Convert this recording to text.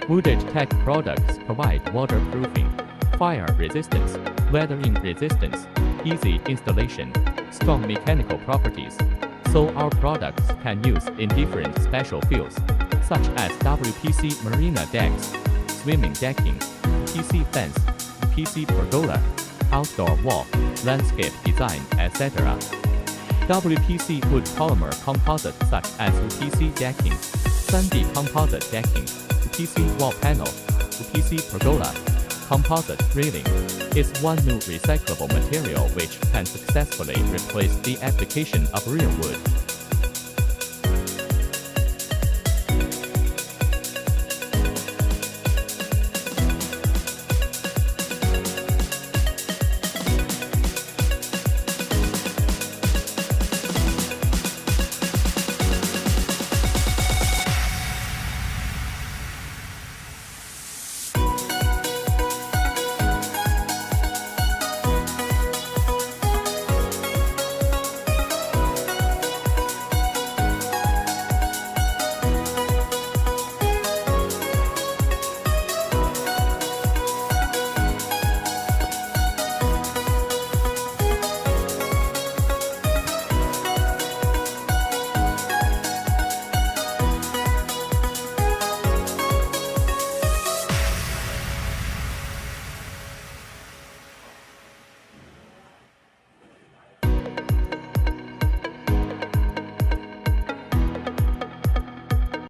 Wooded tech products provide waterproofing, fire resistance, weathering resistance, easy installation, strong mechanical properties, so our products can use in different special fields, such as WPC marina decks, swimming decking, PC fence, PC pergola, outdoor wall, landscape design, etc. WPC wood polymer composite such as UPC decking, 3D composite decking, UPC wall panel, UPC pergola, composite railing is one new recyclable material which can successfully replace the application of real wood.